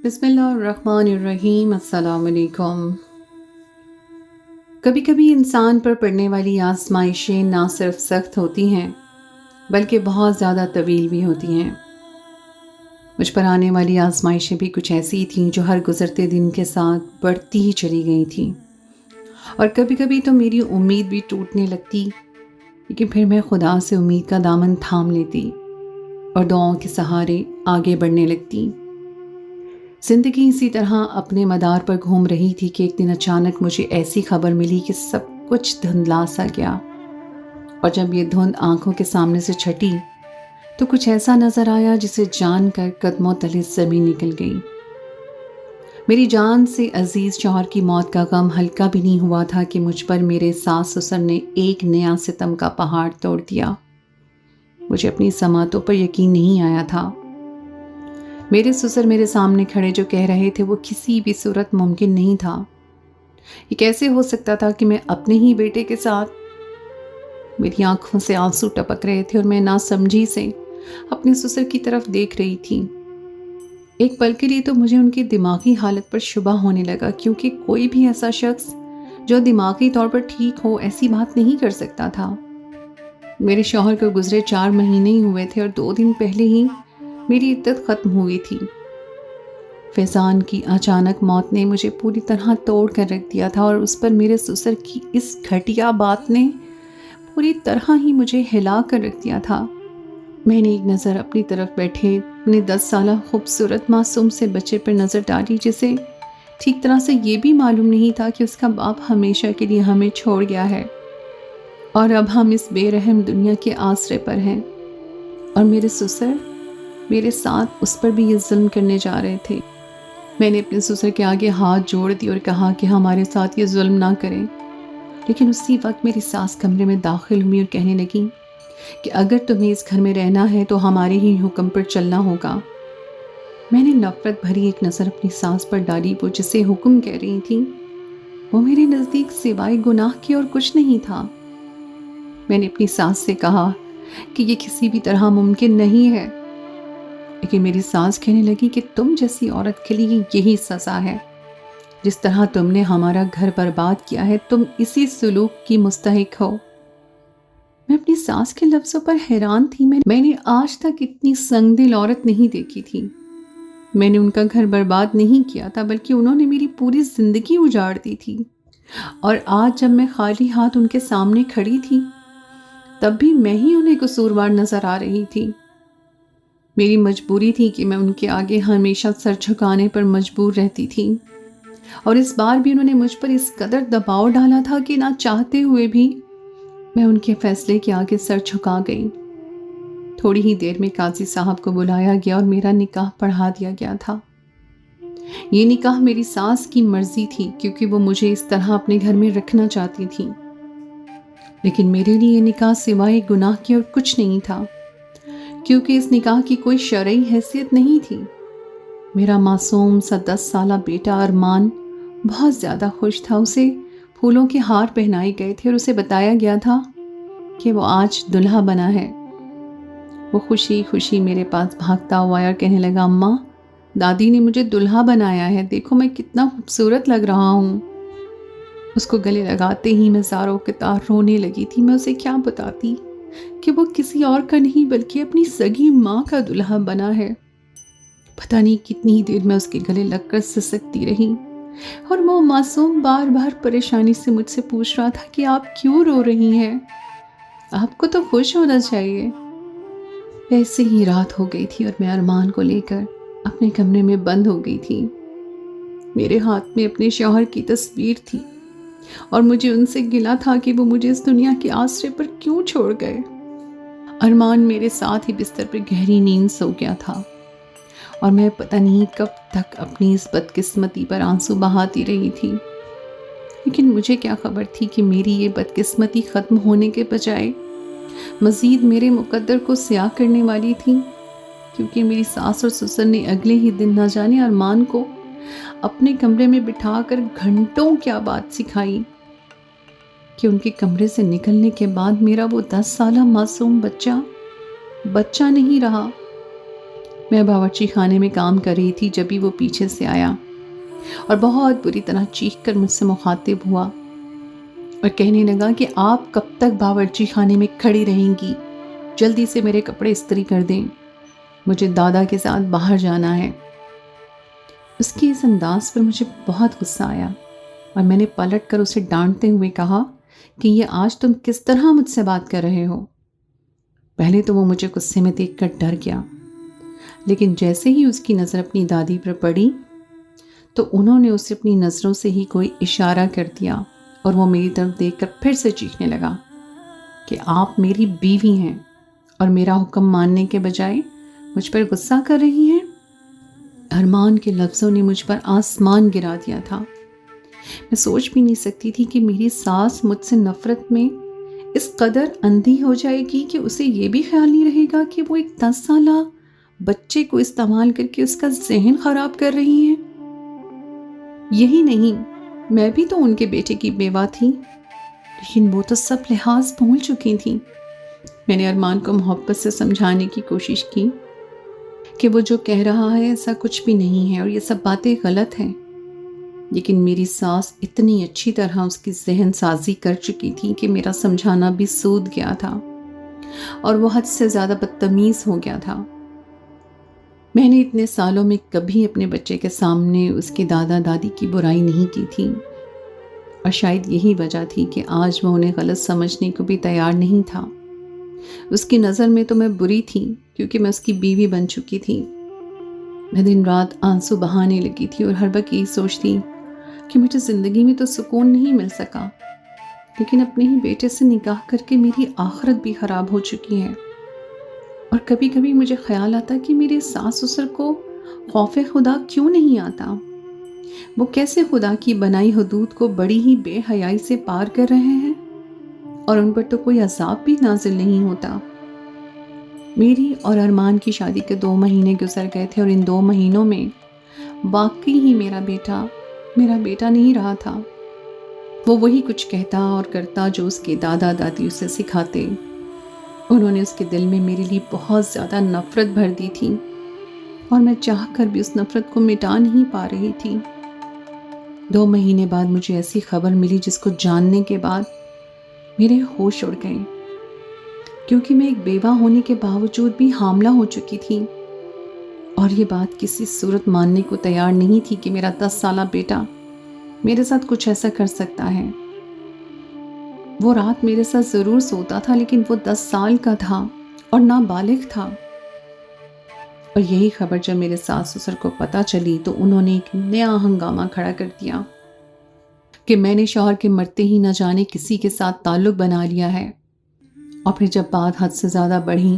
بسم اللہ الرحمن الرحیم۔ السلام علیکم۔ کبھی کبھی انسان پر پڑنے والی آزمائشیں نہ صرف سخت ہوتی ہیں بلکہ بہت زیادہ طویل بھی ہوتی ہیں۔ مجھ پر آنے والی آزمائشیں بھی کچھ ایسی تھیں جو ہر گزرتے دن کے ساتھ بڑھتی ہی چلی گئی تھیں، اور کبھی کبھی تو میری امید بھی ٹوٹنے لگتی، لیکن پھر میں خدا سے امید کا دامن تھام لیتی اور دعاؤں کے سہارے آگے بڑھنے لگتی۔ زندگی اسی طرح اپنے مدار پر گھوم رہی تھی کہ ایک دن اچانک مجھے ایسی خبر ملی کہ سب کچھ دھندلا سا گیا، اور جب یہ دھند آنکھوں کے سامنے سے چھٹی تو کچھ ایسا نظر آیا جسے جان کر قدموں تلے زمین نکل گئی۔ میری جان سے عزیز شوہر کی موت کا غم ہلکا بھی نہیں ہوا تھا کہ مجھ پر میرے ساس سسر نے ایک نیا ستم کا پہاڑ توڑ دیا۔ مجھے اپنی سماعتوں پر یقین نہیں آیا تھا۔ میرے سسر میرے سامنے کھڑے جو کہہ رہے تھے وہ کسی بھی صورت ممکن نہیں تھا۔ یہ کیسے ہو سکتا تھا کہ میں اپنے ہی بیٹے کے ساتھ؟ میری آنکھوں سے آنسو ٹپک رہے تھے اور میں ناسمجھی سے اپنے سسر کی طرف دیکھ رہی تھی۔ ایک پل کے لیے تو مجھے ان کی دماغی حالت پر شبہ ہونے لگا، کیونکہ کوئی بھی ایسا شخص جو دماغی طور پر ٹھیک ہو ایسی بات نہیں کر سکتا تھا۔ میرے شوہر کو گزرے 4 مہینے ہی ہوئے تھے اور 2 دن پہلے ہی میری عدت ختم ہوئی تھی۔ فیضان کی اچانک موت نے مجھے پوری طرح توڑ کر رکھ دیا تھا، اور اس پر میرے سسر کی اس گھٹیا بات نے پوری طرح ہی مجھے ہلا کر رکھ دیا تھا۔ میں نے ایک نظر اپنی طرف بیٹھے اپنے 10 سالہ خوبصورت معصوم سے بچے پر نظر ڈالی، جسے ٹھیک طرح سے یہ بھی معلوم نہیں تھا کہ اس کا باپ ہمیشہ کے لیے ہمیں چھوڑ گیا ہے، اور اب ہم اس بے رحم دنیا کے آسرے پر ہیں، اور میرے سسر میرے ساتھ اس پر بھی یہ ظلم کرنے جا رہے تھے۔ میں نے اپنے سسر کے آگے ہاتھ جوڑ دی اور کہا کہ ہمارے ساتھ یہ ظلم نہ کریں، لیکن اسی وقت میری ساس کمرے میں داخل ہوئی اور کہنے لگی کہ اگر تمہیں اس گھر میں رہنا ہے تو ہمارے ہی حکم پر چلنا ہوگا۔ میں نے نفرت بھری ایک نظر اپنی ساس پر ڈالی۔ وہ جسے حکم کہہ رہی تھی وہ میرے نزدیک سوائے گناہ کے اور کچھ نہیں تھا۔ میں نے اپنی ساس سے کہا کہ یہ کسی بھی طرح ممکن نہیں ہے، لیکن میری ساس کہنے لگی کہ تم جیسی عورت کے لیے یہی سزا ہے۔ جس طرح تم نے ہمارا گھر برباد کیا ہے تم اسی سلوک کی مستحق ہو۔ میں اپنی ساس کے لفظوں پر حیران تھی۔ میں نے آج تک اتنی سنگ دل عورت نہیں دیکھی تھی۔ میں نے ان کا گھر برباد نہیں کیا تھا، بلکہ انہوں نے میری پوری زندگی اجاڑ دی تھی، اور آج جب میں خالی ہاتھ ان کے سامنے کھڑی تھی تب بھی میں ہی انہیں قصوروار نظر آ رہی تھی۔ میری مجبوری تھی کہ میں ان کے آگے ہمیشہ سر جھکانے پر مجبور رہتی تھی، اور اس بار بھی انہوں نے مجھ پر اس قدر دباؤ ڈالا تھا کہ نہ چاہتے ہوئے بھی میں ان کے فیصلے کے آگے سر جھکا گئی۔ تھوڑی ہی دیر میں قاضی صاحب کو بلایا گیا اور میرا نکاح پڑھا دیا گیا تھا۔ یہ نکاح میری ساس کی مرضی تھی، کیونکہ وہ مجھے اس طرح اپنے گھر میں رکھنا چاہتی تھی، لیکن میرے لیے یہ نکاح سوائے گناہ کے اور کچھ نہیں تھا، کیونکہ اس نکاح کی کوئی شرعی حیثیت نہیں تھی۔ میرا معصوم سا 10 سالہ بیٹا ارمان بہت زیادہ خوش تھا۔ اسے پھولوں کے ہار پہنائے گئے تھے اور اسے بتایا گیا تھا کہ وہ آج دلہا بنا ہے۔ وہ خوشی خوشی میرے پاس بھاگتا ہوا آیا اور کہنے لگا، اماں، دادی نے مجھے دلہا بنایا ہے، دیکھو میں کتنا خوبصورت لگ رہا ہوں۔ اس کو گلے لگاتے ہی میں زاروں کے تار رونے لگی تھی۔ میں اسے کیا بتاتی کہ وہ کسی اور کا نہیں بلکہ اپنی سگی ماں کا دلہا بنا ہے۔ پتہ نہیں کتنی دیر میں اس کے گلے لگ کر سسکتی رہی، اور وہ معصوم بار بار پریشانی سے مجھ سے پوچھ رہا تھا کہ آپ کیوں رو رہی ہیں؟ آپ کو تو خوش ہونا چاہیے۔ ایسے ہی رات ہو گئی تھی اور میں ارمان کو لے کر اپنے کمرے میں بند ہو گئی تھی۔ میرے ہاتھ میں اپنے شوہر کی تصویر تھی، اور مجھے ان سے گلا تھا کہ وہ مجھے اس دنیا کے آسرے پر کیوں چھوڑ گئے۔ ارمان میرے ساتھ ہی بستر پر گہری نیند سو گیا تھا، اور میں پتہ نہیں کب تک اپنی اس بدقسمتی پر آنسو بہاتی رہی تھی۔ لیکن مجھے کیا خبر تھی کہ میری یہ بدقسمتی ختم ہونے کے بجائے مزید میرے مقدر کو سیاہ کرنے والی تھی، کیونکہ میری ساس اور سسر نے اگلے ہی دن نہ جانے ارمان کو اپنے کمرے میں بٹھا کر گھنٹوں کیا بات سکھائی کہ ان کے کمرے سے نکلنے کے بعد میرا وہ 10 سالہ معصوم بچہ نہیں رہا۔ میں باورچی خانے میں کام کر رہی تھی جب بھی وہ پیچھے سے آیا اور بہت بری طرح چیخ کر مجھ سے مخاطب ہوا اور کہنے لگا کہ آپ کب تک باورچی خانے میں کھڑی رہیں گی، جلدی سے میرے کپڑے استری کر دیں، مجھے دادا کے ساتھ باہر جانا ہے۔ اس کی اس انداز پر مجھے بہت غصہ آیا اور میں نے پلٹ کر اسے ڈانٹتے ہوئے کہا کہ یہ آج تم کس طرح مجھ سے بات کر رہے ہو؟ پہلے تو وہ مجھے غصے میں دیکھ کر ڈر گیا، لیکن جیسے ہی اس کی نظر اپنی دادی پر پڑی تو انہوں نے اسے اپنی نظروں سے ہی کوئی اشارہ کر دیا اور وہ میری طرف دیکھ کر پھر سے چیخنے لگا کہ آپ میری بیوی ہیں اور میرا حکم ماننے کے بجائے مجھ پر غصہ کر رہی ہیں۔ ارمان کے لفظوں نے مجھ پر آسمان گرا دیا تھا۔ میں سوچ بھی نہیں سکتی تھی کہ میری ساس مجھ سے نفرت میں اس قدر اندھی ہو جائے گی کہ اسے یہ بھی خیال نہیں رہے گا کہ وہ ایک 10 سالہ بچے کو استعمال کر کے اس کا ذہن خراب کر رہی ہیں۔ یہی نہیں، میں بھی تو ان کے بیٹے کی بیوہ تھی، لیکن وہ تو سب لحاظ بھول چکی تھی۔ میں نے ارمان کو محبت سے سمجھانے کی کوشش کی کہ وہ جو کہہ رہا ہے ایسا کچھ بھی نہیں ہے اور یہ سب باتیں غلط ہیں، لیکن میری ساس اتنی اچھی طرح اس کی ذہن سازی کر چکی تھی کہ میرا سمجھانا بھی سود گیا تھا اور وہ حد سے زیادہ بدتمیز ہو گیا تھا۔ میں نے اتنے سالوں میں کبھی اپنے بچے کے سامنے اس کے دادا دادی کی برائی نہیں کی تھی، اور شاید یہی وجہ تھی کہ آج وہ انہیں غلط سمجھنے کو بھی تیار نہیں تھا۔ اس کی نظر میں تو میں بری تھی کیونکہ میں اس کی بیوی بن چکی تھی۔ میں دن رات آنسو بہانے لگی تھی اور ہر وقت یہی سوچتی کہ مجھے زندگی میں تو سکون نہیں مل سکا، لیکن اپنے ہی بیٹے سے نکاح کر کے میری آخرت بھی خراب ہو چکی ہے۔ اور کبھی کبھی مجھے خیال آتا کہ میرے ساس سسر کو خوف خدا کیوں نہیں آتا؟ وہ کیسے خدا کی بنائی حدود کو بڑی ہی بے حیائی سے پار کر رہے ہیں اور ان پر تو کوئی عذاب بھی نازل نہیں ہوتا۔ میری اور ارمان کی شادی کے 2 مہینے گزر گئے تھے اور ان 2 مہینوں میں واقعی ہی میرا بیٹا نہیں رہا تھا۔ وہ وہی کچھ کہتا اور کرتا جو اس کے دادا دادی اسے سکھاتے۔ انہوں نے اس کے دل میں میرے لیے بہت زیادہ نفرت بھر دی تھی اور میں چاہ کر بھی اس نفرت کو مٹا نہیں پا رہی تھی۔ 2 مہینے بعد مجھے ایسی خبر ملی جس کو جاننے کے بعد میرے ہوش اڑ گئے، کیونکہ میں ایک بیوہ ہونے کے باوجود بھی حاملہ ہو چکی تھی اور یہ بات کسی صورت ماننے کو تیار نہیں تھی کہ میرا 10 سالہ بیٹا میرے ساتھ کچھ ایسا کر سکتا ہے۔ وہ رات میرے ساتھ ضرور سوتا تھا لیکن وہ 10 سال کا تھا اور نابالغ تھا۔ اور یہی خبر جب میرے ساس سسر کو پتہ چلی تو انہوں نے ایک نیا ہنگامہ کھڑا کر دیا کہ میں نے شوہر کے مرتے ہی نہ جانے کسی کے ساتھ تعلق بنا لیا ہے۔ اور پھر جب بات حد سے زیادہ بڑھی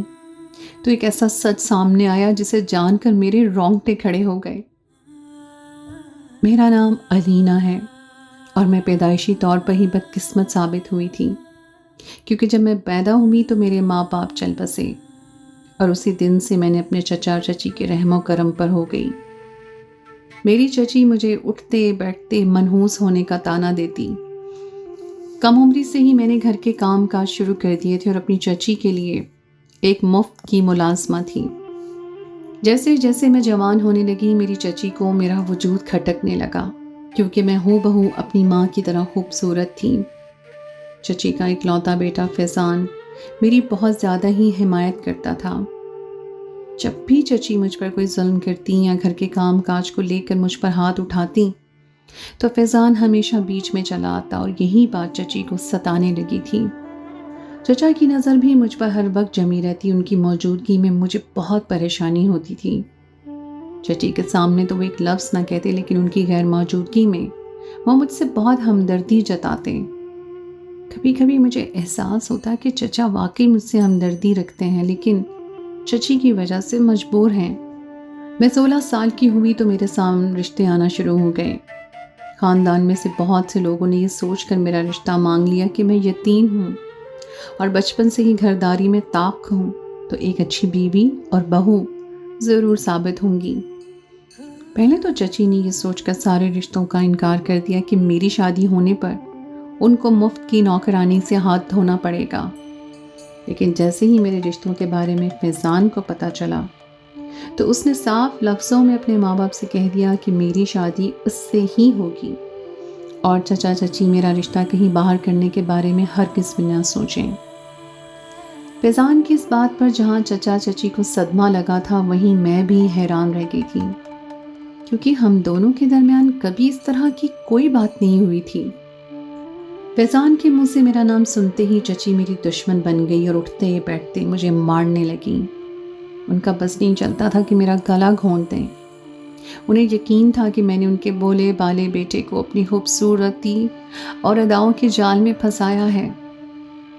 تو ایک ایسا سچ سامنے آیا جسے جان کر میرے رونگٹے کھڑے ہو گئے۔ میرا نام علینا ہے اور میں پیدائشی طور پر ہی بدقسمت ثابت ہوئی تھی، کیونکہ جب میں پیدا ہوئی تو میرے ماں باپ چل بسے اور اسی دن سے میں نے اپنے چچا اور چچی کے رحم و کرم پر ہو گئی۔ میری چچی مجھے اٹھتے بیٹھتے منحوس ہونے کا طعنہ دیتی۔ کم عمری سے ہی میں نے گھر کے کام کاج شروع کر دیے تھے اور اپنی چچی کے لیے ایک مفت کی ملازمہ تھی۔ جیسے جیسے میں جوان ہونے لگی میری چچی کو میرا وجود کھٹکنے لگا، کیونکہ میں ہو بہو اپنی ماں کی طرح خوبصورت تھی۔ چچی کا اکلوتا بیٹا فیضان میری بہت زیادہ ہی حمایت کرتا تھا۔ جب بھی چچی مجھ پر کوئی ظلم کرتی یا گھر کے کام کاج کو لے کر مجھ پر ہاتھ اٹھاتی تو فیضان ہمیشہ بیچ میں چلا آتا اور یہی بات چچی کو ستانے لگی تھی۔ چچا کی نظر بھی مجھ پر ہر وقت جمی رہتی، ان کی موجودگی میں مجھے بہت پریشانی ہوتی تھی۔ چچی کے سامنے تو وہ ایک لفظ نہ کہتے، لیکن ان کی غیر موجودگی میں وہ مجھ سے بہت ہمدردی جتاتے۔ کبھی کبھی مجھے احساس ہوتا کہ چچا واقعی مجھ سے ہمدردی رکھتے ہیں، لیکن چچی کی وجہ سے مجبور ہیں۔ میں 16 سال کی ہوئی تو میرے سامنے رشتے آنا شروع ہو گئے۔ خاندان میں سے بہت سے لوگوں نے یہ سوچ کر میرا رشتہ مانگ لیا کہ میں یتیم ہوں اور بچپن سے ہی گھرداری میں طاق ہوں تو ایک اچھی بیوی اور بہو ضرور ثابت ہوں گی۔ پہلے تو چچی نے یہ سوچ کر سارے رشتوں کا انکار کر دیا کہ میری شادی ہونے پر ان کو مفت کی نوکرانی سے ہاتھ دھونا پڑے گا، لیکن جیسے ہی میرے رشتوں کے بارے میں فیضان کو پتہ چلا تو اس نے صاف لفظوں میں اپنے ماں باپ سے کہہ دیا کہ میری شادی اس سے ہی ہوگی اور چچا چچی میرا رشتہ کہیں باہر کرنے کے بارے میں ہرگز بھی نہ سوچیں۔ فیضان کی اس بات پر جہاں چچا چچی کو صدمہ لگا تھا وہیں میں بھی حیران رہ گئی تھی، کیونکہ ہم دونوں کے درمیان کبھی اس طرح کی کوئی بات نہیں ہوئی تھی۔ فیضان کے منہ سے میرا نام سنتے ہی چچی میری دشمن بن گئی اور اٹھتے بیٹھتے مجھے مارنے لگی۔ ان کا بس نہیں چلتا تھا کہ میرا گلا گھونٹ دیں۔ انہیں یقین تھا کہ میں نے ان کے بولے بالے بیٹے کو اپنی خوبصورتی اور اداؤں کے جال میں پھنسایا ہے،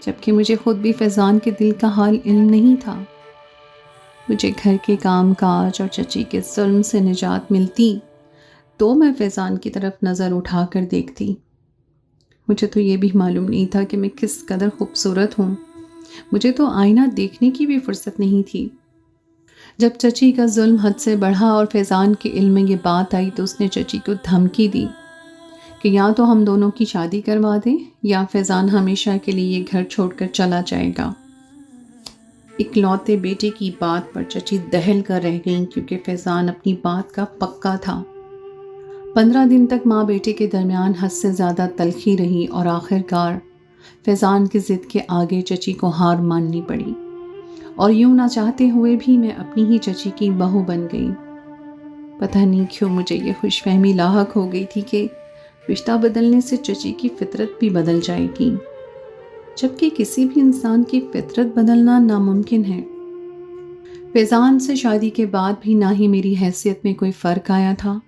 جبکہ مجھے خود بھی فیضان کے دل کا حال علم نہیں تھا۔ مجھے گھر کے کام کاج اور چچی کے ظلم سے نجات ملتی تو میں فیضان کی طرف نظر اٹھا کر دیکھتی۔ مجھے تو یہ بھی معلوم نہیں تھا کہ میں کس قدر خوبصورت ہوں۔ مجھے تو آئینہ دیکھنے کی بھی فرصت نہیں تھی۔ جب چچی کا ظلم حد سے بڑھا اور فیضان کے علم میں یہ بات آئی تو اس نے چچی کو دھمکی دی کہ یا تو ہم دونوں کی شادی کروا دیں یا فیضان ہمیشہ کے لیے یہ گھر چھوڑ کر چلا جائے گا۔ اکلوتے بیٹے کی بات پر چچی دہل کر رہ گئیں کیونکہ فیضان اپنی بات کا پکا تھا۔ 15 دن تک ماں بیٹے کے درمیان حد سے زیادہ تلخی رہی اور آخر کار فیضان کی ضد کے آگے چچی کو ہار ماننی پڑی اور یوں نہ چاہتے ہوئے بھی میں اپنی ہی چچی کی بہو بن گئی۔ پتہ نہیں کیوں مجھے یہ خوش فہمی لاحق ہو گئی تھی کہ رشتہ بدلنے سے چچی کی فطرت بھی بدل جائے گی، جبکہ کسی بھی انسان کی فطرت بدلنا ناممکن ہے۔ فیضان سے شادی کے بعد بھی نہ ہی میری حیثیت میں کوئی فرق آیا تھا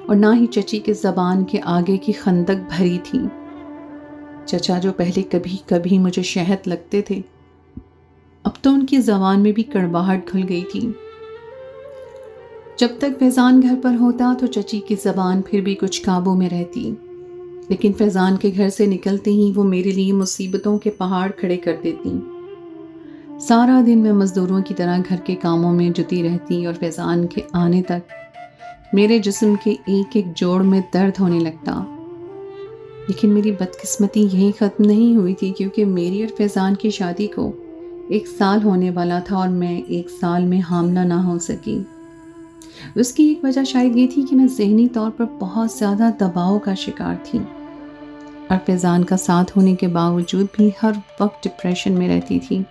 اور نہ ہی چچی کے زبان کے آگے کی خندق بھری تھی۔ چچا جو پہلے کبھی کبھی مجھے شہد لگتے تھے، اب تو ان کی زبان میں بھی کڑواہٹ گھل گئی تھی۔ جب تک فیضان گھر پر ہوتا تو چچی کی زبان پھر بھی کچھ قابو میں رہتی، لیکن فیضان کے گھر سے نکلتے ہی وہ میرے لیے مصیبتوں کے پہاڑ کھڑے کر دیتی۔ سارا دن میں مزدوروں کی طرح گھر کے کاموں میں جٹی رہتی اور فیضان کے آنے تک میرے جسم کے ایک ایک جوڑ میں درد ہونے لگتا۔ لیکن میری بدقسمتی یہیں ختم نہیں ہوئی تھی، کیونکہ میری اور فیضان کی شادی کو 1 سال ہونے والا تھا اور میں 1 سال میں حاملہ نہ ہو سکی۔ اس کی ایک وجہ شاید یہ تھی کہ میں ذہنی طور پر بہت زیادہ دباؤ کا شکار تھی اور فیضان کا ساتھ ہونے کے باوجود بھی ہر وقت ڈپریشن میں رہتی تھی۔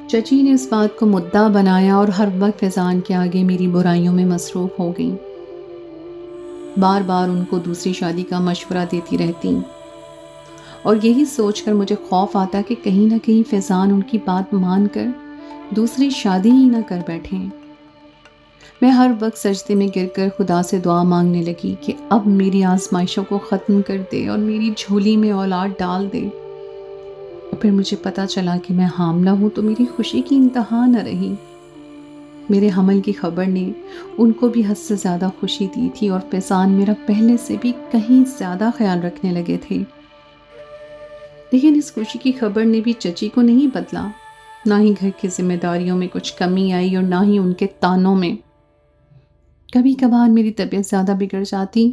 چچی نے اس بات کو مدعا بنایا اور ہر وقت فیضان کے آگے میری برائیوں میں مصروف ہو گئی۔ بار بار ان کو دوسری شادی کا مشورہ دیتی رہتی اور یہی سوچ کر مجھے خوف آتا کہ کہیں نہ کہیں فیضان ان کی بات مان کر دوسری شادی ہی نہ کر بیٹھیں۔ میں ہر وقت سجدے میں گر کر خدا سے دعا مانگنے لگی کہ اب میری آزمائشوں کو ختم کر دے اور میری جھولی میں اولاد ڈال دے۔ اور پھر مجھے پتا چلا کہ میں حاملہ ہوں تو میری خوشی کی انتہا نہ رہی۔ میرے حمل کی خبر نے ان کو بھی حد سے زیادہ خوشی دی تھی اور فیضان میرا پہلے سے بھی کہیں زیادہ خیال رکھنے لگے تھے۔ لیکن اس خوشی کی خبر نے بھی چچی کو نہیں بدلا، نہ ہی گھر کی ذمہ داریوں میں کچھ کمی آئی اور نہ ہی ان کے تانوں میں۔ کبھی کبھار میری طبیعت زیادہ بگڑ جاتی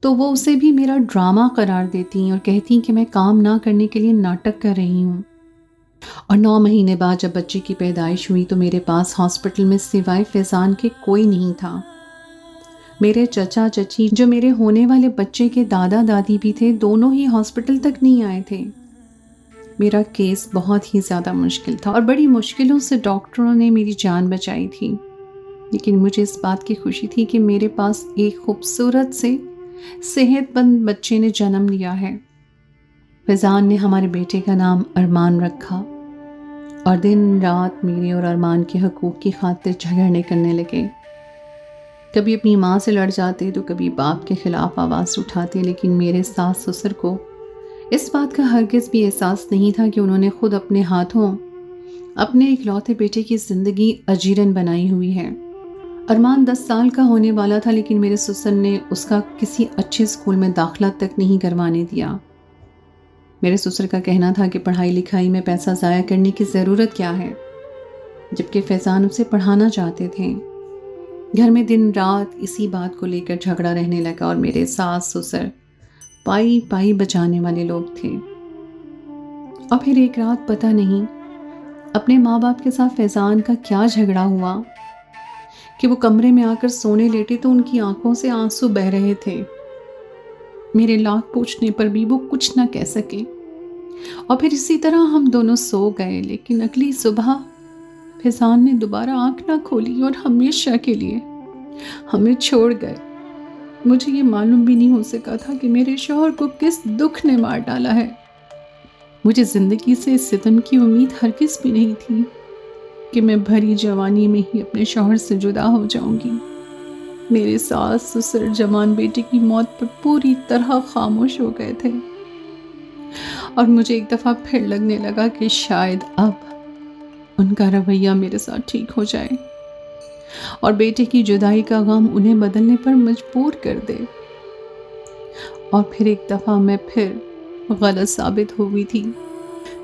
تو وہ اسے بھی میرا ڈرامہ قرار دیتی اور کہتی کہ میں کام نہ کرنے کے لیے ناٹک کر رہی ہوں۔ اور 9 مہینے بعد جب بچے کی پیدائش ہوئی تو میرے پاس ہاسپٹل میں سوائے فیضان کے کوئی نہیں تھا۔ میرے چچا چچی جو میرے ہونے والے بچے کے دادا دادی بھی تھے، دونوں ہی ہاسپٹل تک نہیں آئے تھے۔ میرا کیس بہت ہی زیادہ مشکل تھا اور بڑی مشکلوں سے ڈاکٹروں نے میری جان بچائی تھی، لیکن مجھے اس بات کی خوشی تھی کہ میرے پاس ایک خوبصورت سے صحت مند بچے نے جنم لیا ہے۔ فیضان نے ہمارے بیٹے کا نام ارمان رکھا اور دن رات میرے اور ارمان کے حقوق کی خاطر جھگڑنے کرنے لگے۔ کبھی اپنی ماں سے لڑ جاتے تو کبھی باپ کے خلاف آواز اٹھاتے، لیکن میرے ساس سسر کو اس بات کا ہرگز بھی احساس نہیں تھا کہ انہوں نے خود اپنے ہاتھوں اپنے اکلوتے بیٹے کی زندگی اجیرن بنائی ہوئی ہے۔ ارمان 10 سال کا ہونے والا تھا، لیکن میرے سسر نے اس کا کسی اچھے اسکول میں داخلہ تک نہیں کروانے دیا۔ میرے سسر کا کہنا تھا کہ پڑھائی لکھائی میں پیسہ ضائع کرنے کی ضرورت کیا ہے، جبکہ فیضان اسے پڑھانا چاہتے تھے۔ گھر میں دن رات اسی بات کو لے کر جھگڑا رہنے لگا اور میرے ساس سسر پائی پائی بچانے والے لوگ تھے۔ اور پھر ایک رات پتہ نہیں اپنے ماں باپ کے ساتھ فیضان کا کیا جھگڑا ہوا کہ وہ کمرے میں آ کر سونے لیٹے تو ان کی آنکھوں سے آنسو بہ رہے تھے۔ میرے لاکھ پوچھنے پر بھی وہ کچھ نہ کہہ سکے، اور پھر اسی طرح ہم دونوں سو گئے۔ لیکن اگلی صبح فیضان نے دوبارہ آنکھ نہ کھولی اور ہمیشہ کے لیے ہمیں چھوڑ گئے۔ مجھے یہ معلوم بھی نہیں ہو سکا تھا کہ میرے شوہر کو کس دکھ نے مار ڈالا ہے۔ مجھے زندگی سے اس ستم کی امید ہرگز بھی نہیں تھی کہ میں بھری جوانی میں ہی اپنے شوہر سے جدا ہو جاؤں گی۔ میرے ساس سسر جوان بیٹے کی موت پر پوری طرح خاموش ہو گئے تھے، اور مجھے ایک دفعہ پھر لگنے لگا کہ شاید اب ان کا رویہ میرے ساتھ ٹھیک ہو جائے اور بیٹے کی جدائی کا غم انہیں بدلنے پر مجبور کر دے۔ اور پھر ایک دفعہ میں پھر غلط ثابت ہو گئی تھی۔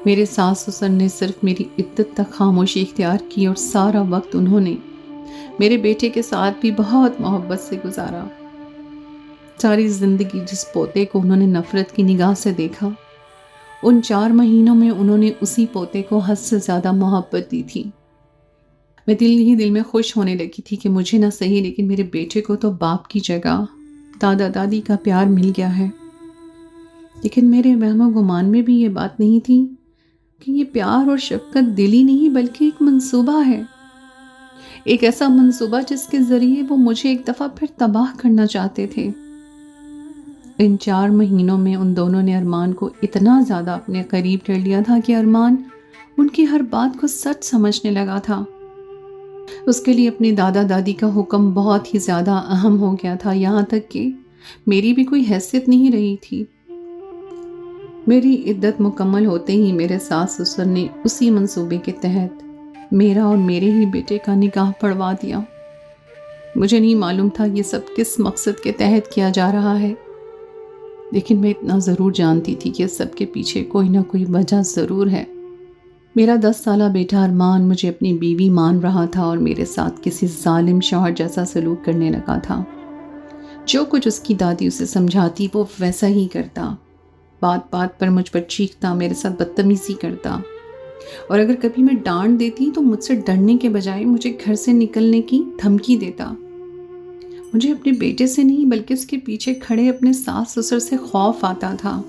میرے ساس سسر نے صرف میری عدت تک خاموشی اختیار کی، اور سارا وقت انہوں نے میرے بیٹے کے ساتھ بھی بہت محبت سے گزارا۔ ساری زندگی جس پوتے کو انہوں نے نفرت کی نگاہ سے دیکھا، ان 4 مہینوں میں انہوں نے اسی پوتے کو حد سے زیادہ محبت دی تھی۔ میں دل ہی دل میں خوش ہونے لگی تھی کہ مجھے نہ صحیح لیکن میرے بیٹے کو تو باپ کی جگہ دادا دادی کا پیار مل گیا ہے۔ لیکن میرے وہم و گمان میں بھی یہ بات نہیں تھی کہ یہ پیار اور شفقت دلی نہیں بلکہ ایک منصوبہ ہے، ایک ایسا منصوبہ جس کے ذریعے وہ مجھے ایک دفعہ پھر تباہ کرنا چاہتے تھے۔ ان 4 مہینوں میں ان دونوں نے ارمان کو اتنا زیادہ اپنے قریب کر لیا تھا کہ ارمان ان کی ہر بات کو سچ سمجھنے لگا تھا۔ اس کے لیے اپنے دادا دادی کا حکم بہت ہی زیادہ اہم ہو گیا تھا، یہاں تک کہ میری بھی کوئی حیثیت نہیں رہی تھی۔ میری عدت مکمل ہوتے ہی میرے ساس سسر نے اسی منصوبے کے تحت میرا اور میرے ہی بیٹے کا نکاح پڑھوا دیا۔ مجھے نہیں معلوم تھا یہ سب کس مقصد کے تحت کیا جا رہا ہے، لیکن میں اتنا ضرور جانتی تھی کہ سب کے پیچھے کوئی نہ کوئی وجہ ضرور ہے۔ میرا 10 سالہ بیٹا ارمان مجھے اپنی بیوی مان رہا تھا اور میرے ساتھ کسی ظالم شوہر جیسا سلوک کرنے لگا تھا۔ جو کچھ اس کی دادی اسے سمجھاتی وہ ویسا ہی کرتا، بات بات پر مجھ پر چیختا، میرے ساتھ بدتمیزی کرتا، اور اگر کبھی میں ڈانٹ دیتی تو مجھ سے ڈرنے کے بجائے مجھے گھر سے نکلنے کی دھمکی دیتا۔ مجھے اپنے بیٹے سے نہیں بلکہ اس کے پیچھے کھڑے اپنے ساس سسر سے خوف آتا تھا۔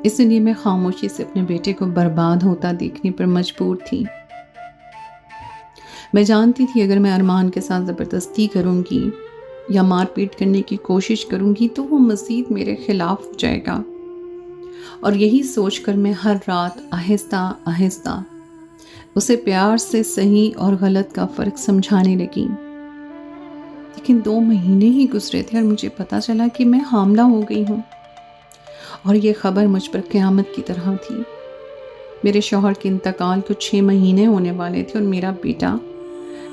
اس لیے میں خاموشی سے اپنے بیٹے کو برباد ہوتا دیکھنے پر مجبور تھی۔ میں جانتی تھی اگر میں ارمان کے ساتھ زبردستی کروں گی یا مار پیٹ کرنے کی کوشش کروں گی تو وہ مزید میرے خلاف ہو جائے گا، اور یہی سوچ کر میں ہر رات آہستہ آہستہ اسے پیار سے صحیح اور غلط کا فرق سمجھانے لگی۔ لیکن 2 مہینے ہی گزرے تھے اور مجھے پتا چلا کہ میں حاملہ ہو گئی ہوں، اور یہ خبر مجھ پر قیامت کی طرح تھی۔ میرے شوہر کے انتقال کو 6 مہینے ہونے والے تھے، اور میرا بیٹا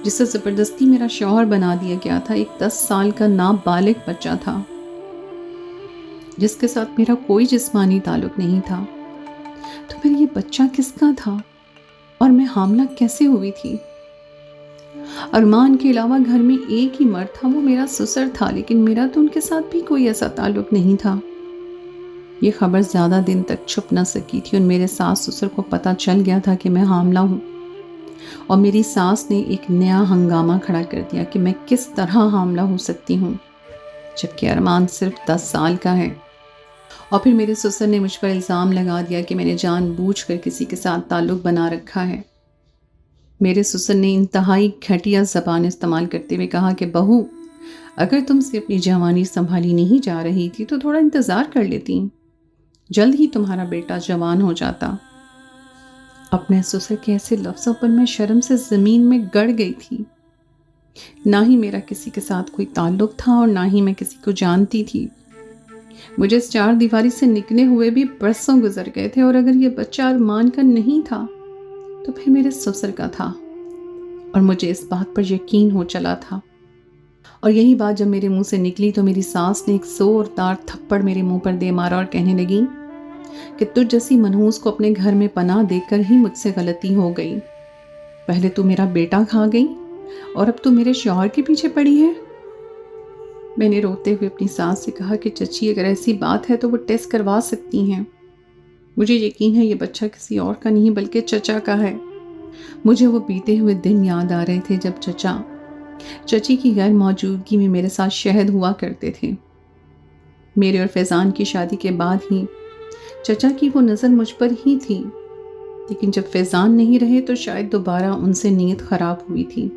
جسے زبردستی میرا شوہر بنا دیا گیا تھا ایک 10 سال کا نابالغ بچہ تھا جس کے ساتھ میرا کوئی جسمانی تعلق نہیں تھا۔ تو پھر یہ بچہ کس کا تھا اور میں حاملہ کیسے ہوئی تھی؟ ارمان کے علاوہ گھر میں ایک ہی مرد تھا، وہ میرا سسر تھا، لیکن میرا تو ان کے ساتھ بھی کوئی ایسا تعلق نہیں تھا۔ یہ خبر زیادہ دن تک چھپ نہ سکی تھی، اور میرے ساس سسر کو پتہ چل گیا تھا کہ میں حاملہ ہوں، اور میری ساس نے ایک نیا ہنگامہ کھڑا کر دیا کہ میں کس طرح حاملہ ہو سکتی ہوں جبکہ ارمان صرف 10 سال کا ہے۔ اور پھر میرے سسر نے مجھ پر الزام لگا دیا کہ میں نے جان بوجھ کر کسی کے ساتھ تعلق بنا رکھا ہے۔ میرے سسر نے انتہائی گھٹیا زبان استعمال کرتے ہوئے کہا کہ بہو، اگر تم سے اپنی جوانی سنبھالی نہیں جا رہی تھی تو تھوڑا انتظار کر لیتی، جلد ہی تمہارا بیٹا جوان ہو جاتا۔ اپنے سسر کے ایسے لفظوں پر میں شرم سے زمین میں گڑ گئی تھی۔ نہ ہی میرا کسی کے ساتھ کوئی تعلق تھا اور نہ ہی میں کسی کو جانتی تھی۔ مجھے اس 4 دیواری سے نکلے ہوئے بھی برسوں گزر گئے تھے، اور اگر یہ بچہ ارمان کا نہیں تھا تو پھر میرے سسر کا تھا، اور مجھے اس بات پر یقین ہو چلا تھا۔ اور یہی بات جب میرے منہ سے نکلی تو میری ساس نے ایک زوردار تھپڑ میرے منہ پر دے مارا اور کہنے لگی کہ تجھ جیسی منحوس کو اپنے گھر میں پناہ دے کر ہی مجھ سے غلطی ہو گئی۔ پہلے تو میرا بیٹا کھا گئی اور اب تو میرے شوہر کے پیچھے پڑی ہے۔ میں نے روتے ہوئے اپنی ساس سے کہا کہ چچی اگر ایسی بات ہے تو وہ ٹیسٹ کروا سکتی ہیں، مجھے یقین ہے یہ بچہ کسی اور کا نہیں بلکہ چچا کا ہے۔ مجھے وہ بیتے ہوئے دن یاد آ رہے تھے جب چچا چچی کی غیر موجودگی میں میرے ساتھ شہد ہوا کرتے تھے۔ میرے اور فیضان کی شادی کے بعد ہی چچا کی وہ نظر مجھ پر ہی تھی، لیکن جب فیضان نہیں رہے تو شاید دوبارہ ان سے نیت خراب ہوئی تھی،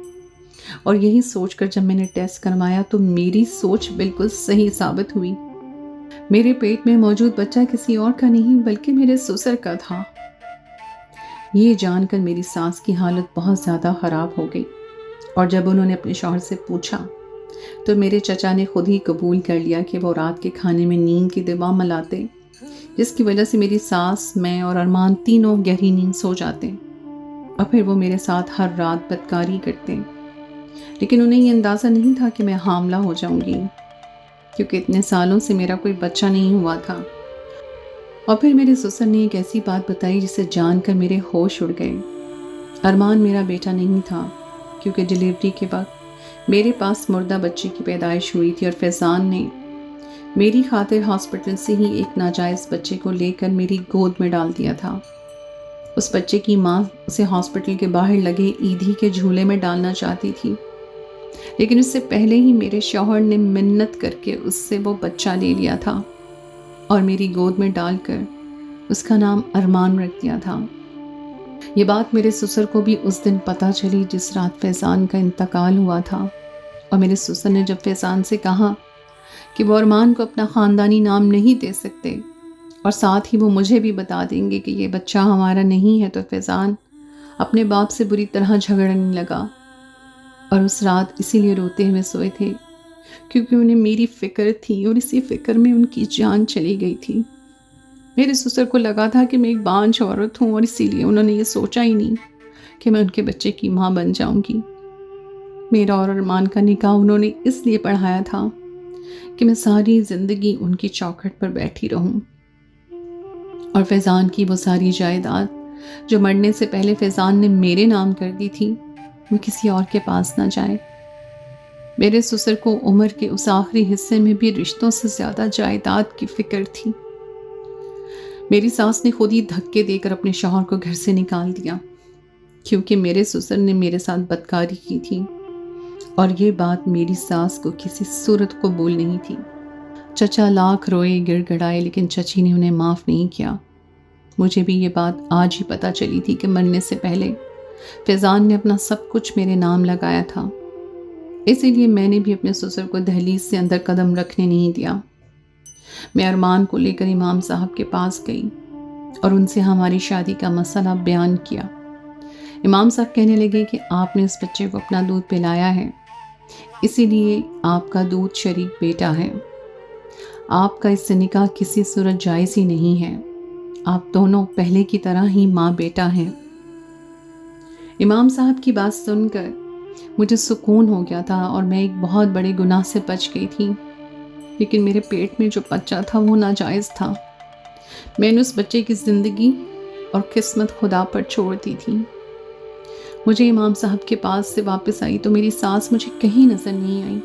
اور یہی سوچ کر جب میں نے ٹیسٹ کروایا تو میری سوچ بالکل صحیح ثابت ہوئی۔ میرے پیٹ میں موجود بچہ کسی اور کا نہیں بلکہ میرے سسر کا تھا۔ یہ جان کر میری ساس کی حالت بہت زیادہ خراب ہو گئی، اور جب انہوں نے اپنے شوہر سے پوچھا تو میرے چچا نے خود ہی قبول کر لیا کہ وہ رات کے کھانے میں نیند کی دوا ملاتے، جس کی وجہ سے میری ساس، میں اور ارمان تینوں گہری نیند سو جاتے، اور پھر وہ میرے ساتھ ہر رات بدکاری کرتے۔ لیکن انہیں یہ اندازہ نہیں تھا کہ میں حاملہ ہو جاؤں گی، کیونکہ اتنے سالوں سے میرا کوئی بچہ نہیں ہوا تھا۔ اور پھر میرے سسر نے ایک ایسی بات بتائی جسے جان کر میرے ہوش اڑ گئے۔ ارمان میرا بیٹا نہیں تھا، کیونکہ ڈیلیوری کے وقت میرے پاس مردہ بچے کی پیدائش ہوئی تھی، اور فیضان نے میری خاطر ہاسپٹل سے ہی ایک ناجائز بچے کو لے کر میری گود میں ڈال دیا تھا۔ اس بچے کی ماں اسے ہاسپٹل کے باہر لگے ایدھی کے جھولے میں ڈالنا چاہتی تھی، لیکن اس سے پہلے ہی میرے شوہر نے منت کر کے اس سے وہ بچہ لے لیا تھا اور میری گود میں ڈال کر اس کا نام ارمان رکھ دیا تھا۔ یہ بات میرے سسر کو بھی اس دن پتہ چلی جس رات فیضان کا انتقال ہوا تھا، اور میرے سسر نے جب فیضان سے کہا کہ وہ ارمان کو اپنا خاندانی نام نہیں دے سکتے اور ساتھ ہی وہ مجھے بھی بتا دیں گے کہ یہ بچہ ہمارا نہیں ہے، تو فیضان اپنے باپ سے بری طرح جھگڑنے لگا، اور اس رات اسی لیے روتے ہوئے سوئے تھے کیونکہ انہیں میری فکر تھی، اور اسی فکر میں ان کی جان چلی گئی تھی۔ میرے سسر کو لگا تھا کہ میں ایک بانجھ عورت ہوں، اور اسی لیے انہوں نے یہ سوچا ہی نہیں کہ میں ان کے بچے کی ماں بن جاؤں گی۔ میرا اور ارمان کا نکاح انہوں نے اس لیے پڑھایا تھا کہ میں ساری زندگی ان کی چوکھٹ پر بیٹھی رہوں، اور فیضان کی وہ ساری جائیداد جو مرنے سے پہلے فیضان نے میرے نام کر دی تھی وہ کسی اور کے پاس نہ جائے۔ میرے سسر کو عمر کے اس آخری حصے میں بھی رشتوں سے زیادہ جائیداد کی فکر تھی۔ میری ساس نے خود ہی دھکے دے کر اپنے شوہر کو گھر سے نکال دیا، کیونکہ میرے سسر نے میرے ساتھ بدکاری کی تھی، اور یہ بات میری ساس کو کسی صورت قبول نہیں تھی۔ چچا لاکھ روئے گڑ گڑائے، لیکن چچی نے انہیں معاف نہیں کیا۔ مجھے بھی یہ بات آج ہی پتہ چلی تھی کہ مرنے سے پہلے فیضان نے اپنا سب کچھ میرے نام لگایا تھا، اسی لیے میں نے بھی اپنے سسر کو دہلیز سے اندر قدم رکھنے نہیں دیا۔ میں ارمان کو لے کر امام صاحب کے پاس گئی اور ان سے ہماری شادی کا مسئلہ بیان کیا۔ امام صاحب کہنے لگے کہ آپ نے اس بچے کو اپنا دودھ پلایا ہے، اسی لیے آپ کا دودھ شریک بیٹا ہے۔ آپ کا اس سے نکاح کسی صورت جائز ہی نہیں ہے، آپ دونوں پہلے کی طرح ہی ماں بیٹا ہیں۔ امام صاحب کی بات سن کر مجھے سکون ہو گیا تھا، اور میں ایک بہت بڑے گناہ سے بچ گئی تھی، لیکن میرے پیٹ میں جو بچہ تھا وہ ناجائز تھا۔ میں نے اس بچے کی زندگی اور قسمت خدا پر چھوڑ دی تھی۔ مجھے امام صاحب کے پاس سے واپس آئی تو میری ساس مجھے کہیں نظر نہیں آئی۔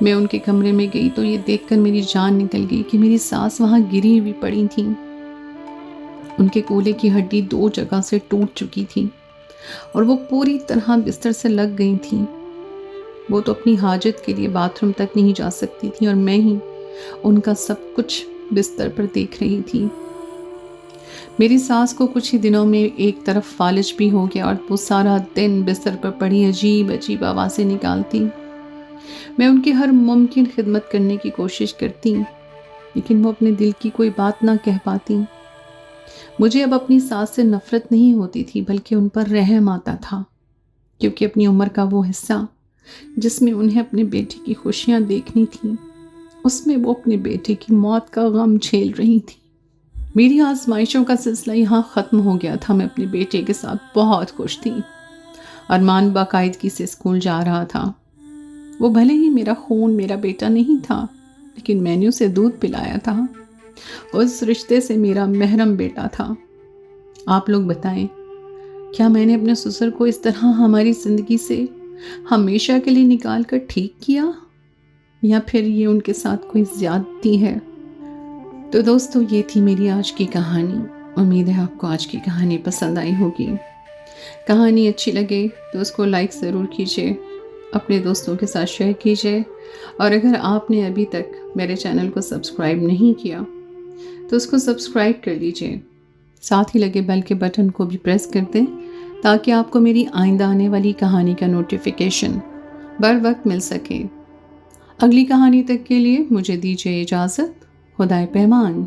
میں ان کے کمرے میں گئی تو یہ دیکھ کر میری جان نکل گئی کہ میری ساس وہاں گری ہوئی پڑی تھیں۔ ان کے کولے کی ہڈی 2 جگہ سے ٹوٹ چکی تھی، اور وہ پوری طرح بستر سے لگ گئی تھیں۔ وہ تو اپنی حاجت کے لیے باتھ روم تک نہیں جا سکتی تھی، اور میں ہی ان کا سب کچھ بستر پر دیکھ رہی تھی۔ میری ساس کو کچھ ہی دنوں میں ایک طرف فالج بھی ہو گیا، اور وہ سارا دن بستر پر پڑی عجیب عجیب آوازیں نکالتی۔ میں ان کی ہر ممکن خدمت کرنے کی کوشش کرتی، لیکن وہ اپنے دل کی کوئی بات نہ کہہ پاتی۔ مجھے اب اپنی ساس سے نفرت نہیں ہوتی تھی، بلکہ ان پر رحم آتا تھا، کیونکہ اپنی عمر کا وہ حصہ جس میں انہیں اپنے بیٹے کی خوشیاں دیکھنی تھیں، اس میں وہ اپنے بیٹے کی موت کا غم جھیل رہی تھی۔ میری آزمائشوں کا سلسلہ یہاں ختم ہو گیا تھا۔ میں اپنے بیٹے کے ساتھ بہت خوش تھی۔ ارمان باقاعدگی سے اسکول جا رہا تھا۔ وہ بھلے ہی میرا خون، میرا بیٹا نہیں تھا، لیکن میں نے اسے دودھ پلایا تھا۔ اس رشتے سے میرا محرم بیٹا تھا۔ آپ لوگ بتائیں، کیا میں نے اپنے سسر کو اس طرح ہماری زندگی سے ہمیشہ کے لیے نکال کر ٹھیک کیا، یا پھر یہ ان کے ساتھ کوئی زیادتی ہے؟ تو دوستو، یہ تھی میری آج کی کہانی۔ امید ہے آپ کو آج کی کہانی پسند آئی ہوگی۔ کہانی اچھی لگے تو اس کو لائک ضرور کیجیے، اپنے دوستوں کے ساتھ شیئر کیجیے، اور اگر آپ نے ابھی تک میرے چینل کو سبسکرائب نہیں کیا تو اس کو سبسکرائب کر لیجیے، ساتھ ہی لگے بیل کے بٹن کو بھی پریس کر دیں تاکہ آپ کو میری آئندہ آنے والی کہانی کا نوٹیفیکیشن بر وقت مل سکے۔ اگلی کہانی تک کے لیے مجھے دیجیے اجازت۔ خدائے پیمان۔